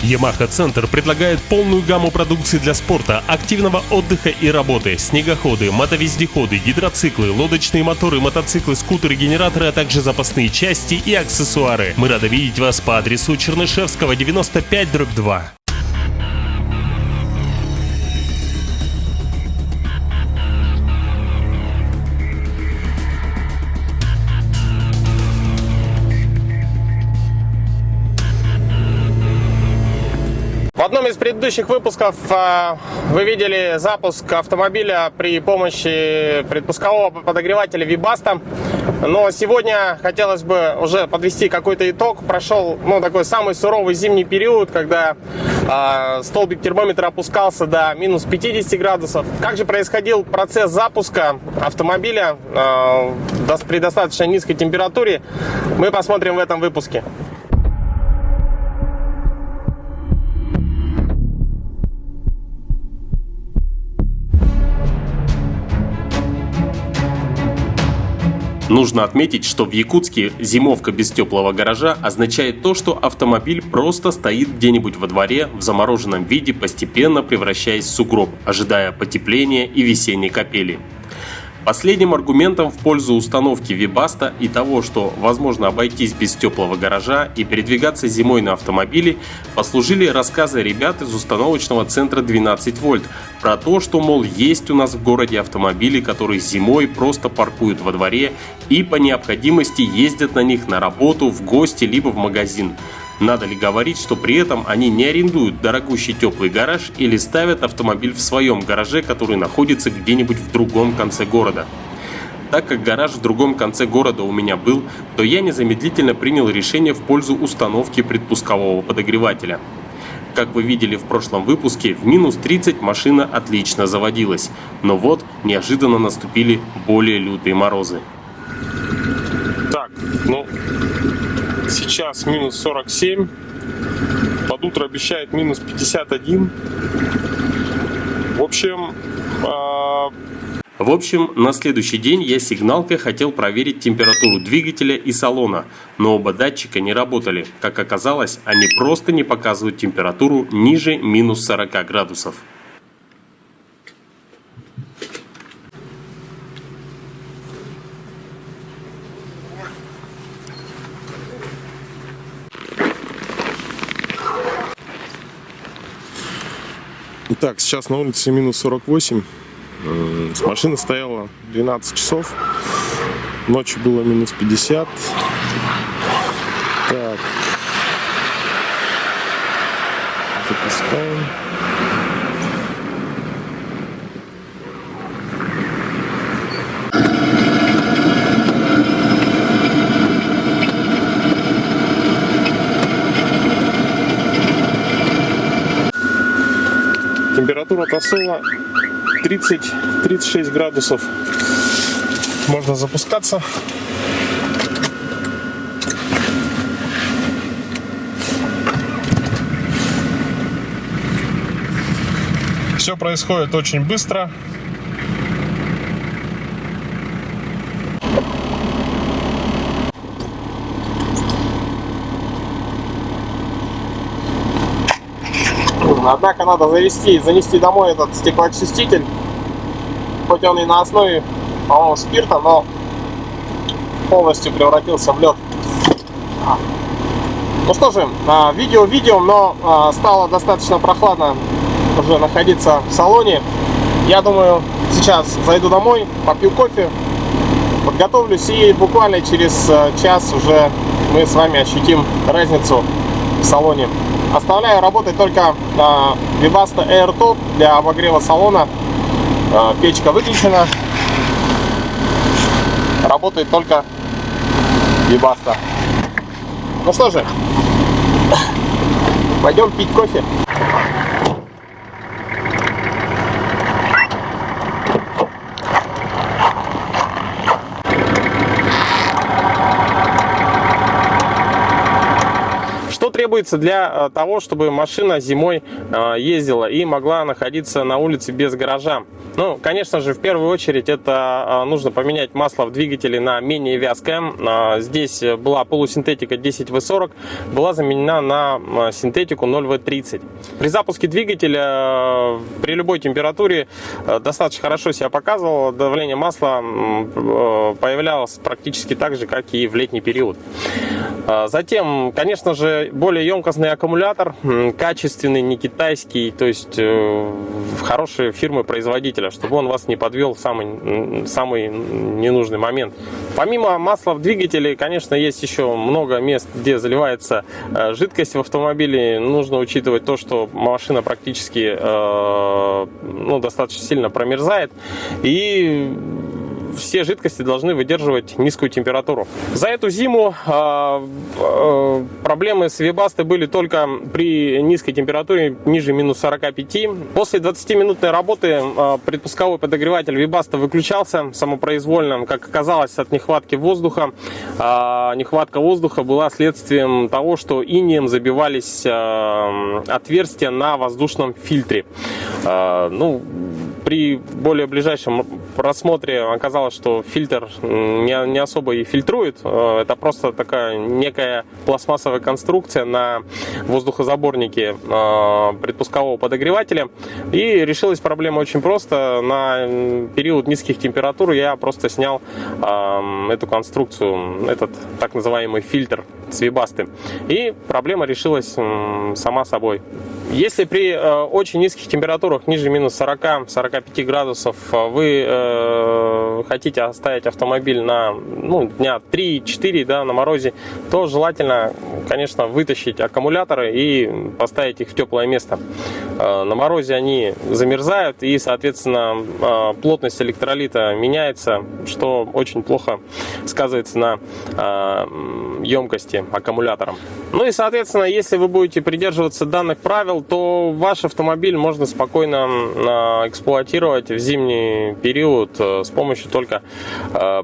Yamaha Центр предлагает полную гамму продукции для спорта, активного отдыха и работы. Снегоходы, мотовездеходы, гидроциклы, лодочные моторы, мотоциклы, скутеры, генераторы, а также запасные части и аксессуары. Мы рады видеть вас по адресу Чернышевского, 95/2. В одном из предыдущих выпусков вы видели запуск автомобиля при помощи предпускового подогревателя Webasto. Но сегодня хотелось бы уже подвести какой-то итог. Прошел такой самый суровый зимний период, когда столбик термометра опускался до минус 50 градусов. Как же происходил процесс запуска автомобиля при достаточно низкой температуре, мы посмотрим в этом выпуске. Нужно отметить, что в Якутске зимовка без теплого гаража означает то, что автомобиль просто стоит где-нибудь во дворе в замороженном виде, постепенно превращаясь в сугроб, ожидая потепления и весенней капели. Последним аргументом в пользу установки Webasto и того, что возможно обойтись без теплого гаража и передвигаться зимой на автомобиле, послужили рассказы ребят из установочного центра 12 вольт про то, что, мол, есть у нас в городе автомобили, которые зимой просто паркуют во дворе и по необходимости ездят на них на работу, в гости либо в магазин. Надо ли говорить, что при этом они не арендуют дорогущий теплый гараж или ставят автомобиль в своем гараже, который находится где-нибудь в другом конце города. Так как гараж в другом конце города у меня был, то я незамедлительно принял решение в пользу установки предпускового подогревателя. Как вы видели в прошлом выпуске, в минус 30 машина отлично заводилась, но вот неожиданно наступили более лютые морозы. Сейчас минус 47, под утро обещает минус 51. В общем, на следующий день я сигналкой хотел проверить температуру двигателя и салона, но оба датчика не работали. Как оказалось, они просто не показывают температуру ниже минус 40 градусов. Итак, сейчас на улице минус 48. Машина стояла 12 часов. Ночью было минус 50. Так. Запускаем. Температура посыла 30-36 градусов. Можно запускаться. Все происходит очень быстро. Однако надо занести домой этот стеклоочиститель. Хоть он и на основе, по-моему, спирта, но полностью превратился в лед. Ну что же, видео, но стало достаточно прохладно уже находиться в салоне. Я думаю, сейчас зайду домой, попью кофе, подготовлюсь и буквально через час уже мы с вами ощутим разницу в салоне. Оставляю работать только Webasto AirTop для обогрева салона. Печка выключена. Работает только Webasto. Ну что же, пойдем пить кофе. требуется для того, чтобы машина зимой ездила и могла находиться на улице без гаража. Ну, конечно же, в первую очередь это нужно поменять масло в двигателе на менее вязкое. Здесь была полусинтетика 10В40, была заменена на синтетику 0В30. При запуске двигателя при любой температуре достаточно хорошо себя показывало. Давление масла появлялось практически так же, как и в летний период. Затем, конечно же, более емкостный аккумулятор, качественный, не китайский, то есть хорошие фирмы-производителя, чтобы он вас не подвел в самый ненужный момент. Помимо масла в двигателе, конечно, есть еще много мест, где заливается жидкость в автомобиле. Нужно учитывать то, что машина практически достаточно сильно промерзает, и все жидкости должны выдерживать низкую температуру. За эту зиму проблемы с Webasto были только при низкой температуре ниже минус 45. После 20-минутной работы предпусковой подогреватель Webasto выключался самопроизвольно, как оказалось, от нехватки воздуха. Нехватка воздуха была следствием того, что инеем забивались отверстия на воздушном фильтре. При более ближайшем просмотре оказалось, что фильтр не особо и фильтрует. Это просто такая некая пластмассовая конструкция на воздухозаборнике предпускового подогревателя. И решилась проблема очень просто. На период низких температур я просто снял эту конструкцию, этот так называемый фильтр с Webasto. И проблема решилась сама собой. Если при очень низких температурах, ниже минус 40-45 градусов, вы хотите оставить автомобиль на дня 3-4 на морозе, то желательно, конечно, вытащить аккумуляторы и поставить их в теплое место. На морозе они замерзают, и, соответственно, плотность электролита меняется, что очень плохо сказывается на емкости аккумулятора. Ну и, соответственно, если вы будете придерживаться данных правил, то ваш автомобиль можно спокойно эксплуатировать в зимний период с помощью только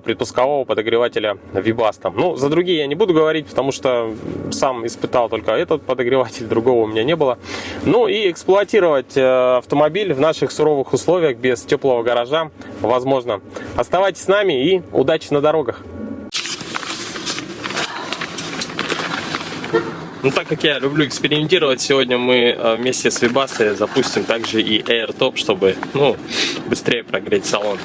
предпускового подогревателя Webasto. За другие я не буду говорить, потому что сам испытал только этот подогреватель, другого у меня не было. И эксплуатировать автомобиль в наших суровых условиях без теплого гаража возможно. Оставайтесь с нами и удачи на дорогах! Так как я люблю экспериментировать, сегодня мы вместе с Webasto запустим также и AirTop, чтобы быстрее прогреть салон.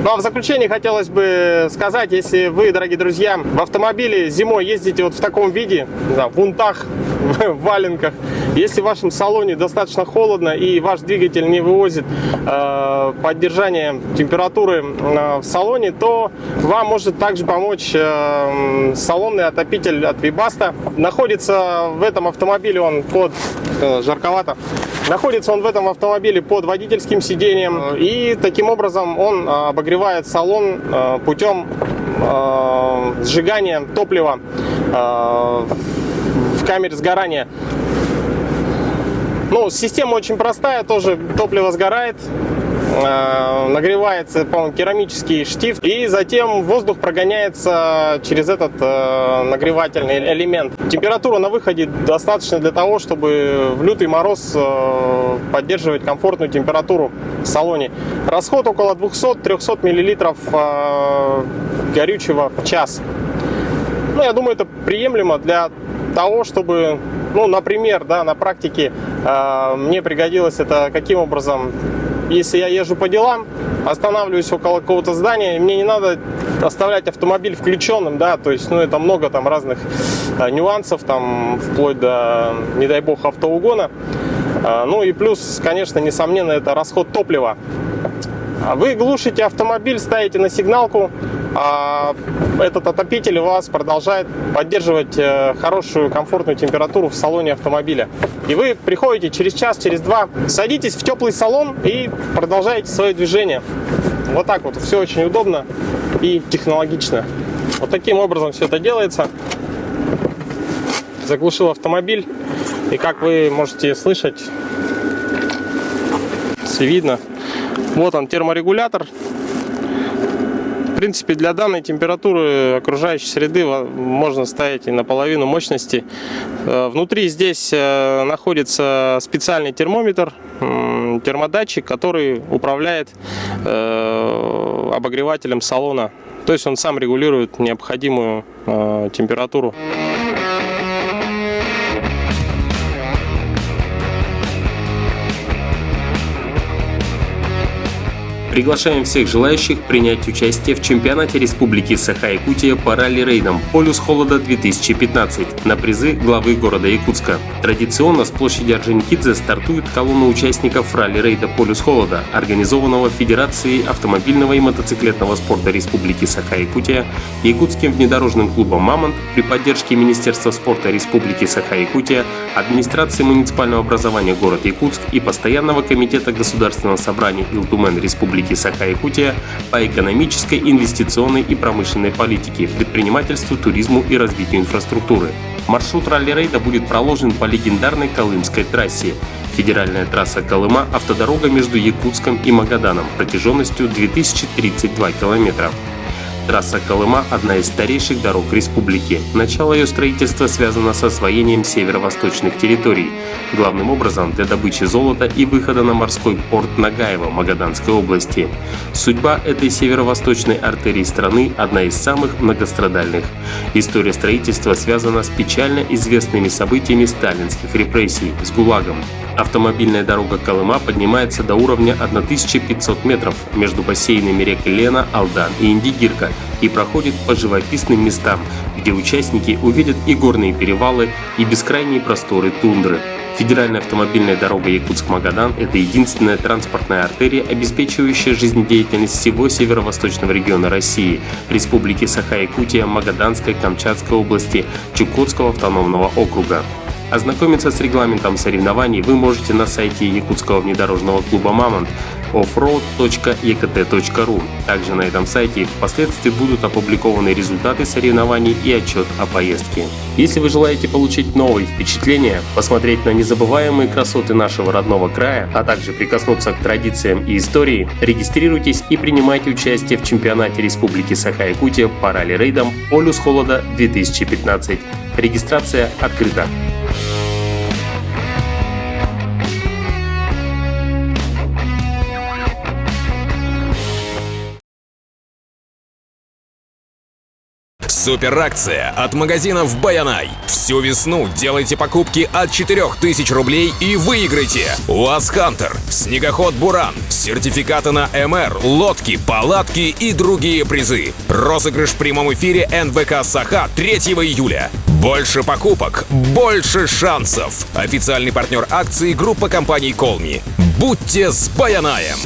А в заключение хотелось бы сказать, если вы, дорогие друзья, в автомобиле зимой ездите вот в таком виде, в унтах, в валенках, если в вашем салоне достаточно холодно и ваш двигатель не вывозит поддержание температуры в салоне, то вам может также помочь салонный отопитель от Webasto. Находится в этом автомобиле он жарковато. Находится он в этом автомобиле под водительским сиденьем, и таким образом он обогревает салон путем сжигания топлива в камере сгорания. Система очень простая, тоже топливо сгорает, нагревается, по-моему, керамический штифт, и затем воздух прогоняется через этот нагревательный элемент. Температура на выходе достаточно для того, чтобы в лютый мороз поддерживать комфортную температуру в салоне. Расход около 200-300 мл горючего в час. Я думаю, это приемлемо для того, чтобы, например, на практике мне пригодилось это каким образом. Если я езжу по делам, останавливаюсь около какого-то здания, и мне не надо оставлять автомобиль включенным, то есть, это много там разных нюансов, вплоть до, не дай бог, автоугона. И плюс, конечно, несомненно, это расход топлива. Вы глушите автомобиль, ставите на сигналку, а этот отопитель у вас продолжает поддерживать хорошую, комфортную температуру в салоне автомобиля. И вы приходите через час, через два, садитесь в теплый салон и продолжаете свое движение. Вот так вот, все очень удобно и технологично. Вот таким образом все это делается. Заглушил автомобиль, и как вы можете слышать, если видно. Вот он, терморегулятор. В принципе, для данной температуры окружающей среды можно ставить и на половину мощности. Внутри здесь находится специальный термометр, термодатчик, который управляет обогревателем салона. То есть он сам регулирует необходимую температуру. Приглашаем всех желающих принять участие в чемпионате Республики Саха-Якутия по ралли-рейдам «Полюс холода 2015» на призы главы города Якутска. Традиционно с площади Орджоникидзе стартует колонна участников ралли-рейда «Полюс холода», организованного Федерацией автомобильного и мотоциклетного спорта Республики Саха-Якутия, Якутским внедорожным клубом «Мамонт» при поддержке Министерства спорта Республики Саха-Якутия, администрации муниципального образования город Якутск и Постоянного комитета Государственного собрания Илтумен Республики Саха-Якутия по экономической, инвестиционной и промышленной политике, предпринимательству, туризму и развитию инфраструктуры. Маршрут ралли-рейда будет проложен по легендарной Колымской трассе. Федеральная трасса Колыма – автодорога между Якутском и Магаданом протяженностью 2032 километра. Трасса Колыма – одна из старейших дорог республики. Начало ее строительства связано с освоением северо-восточных территорий, главным образом для добычи золота и выхода на морской порт Нагаева Магаданской области. Судьба этой северо-восточной артерии страны – одна из самых многострадальных. История строительства связана с печально известными событиями сталинских репрессий, с ГУЛАГом. Автомобильная дорога Колыма поднимается до уровня 1500 метров между бассейнами рек Лена, Алдан и Индигирка и проходит по живописным местам, где участники увидят и горные перевалы, и бескрайние просторы тундры. Федеральная автомобильная дорога Якутск-Магадан – это единственная транспортная артерия, обеспечивающая жизнедеятельность всего северо-восточного региона России, Республики Саха-Якутия, Магаданской, Камчатской области, Чукотского автономного округа. Ознакомиться с регламентом соревнований вы можете на сайте Якутского внедорожного клуба «Мамонт» offroad.ekt.ru. Также на этом сайте впоследствии будут опубликованы результаты соревнований и отчет о поездке. Если вы желаете получить новые впечатления, посмотреть на незабываемые красоты нашего родного края, а также прикоснуться к традициям и истории, регистрируйтесь и принимайте участие в чемпионате Республики Саха-Якутия по ралли-рейдам «Полюс холода 2015». Регистрация открыта. Суперакция от магазинов Баянай. Всю весну делайте покупки от 4000 рублей и выиграйте УАЗ Хантер, снегоход Буран, сертификаты на МР, лодки, палатки и другие призы. Розыгрыш в прямом эфире НВК Саха 3 июля. Больше покупок, больше шансов. Официальный партнер акции — группа компаний Колми. Будьте с Баянаем!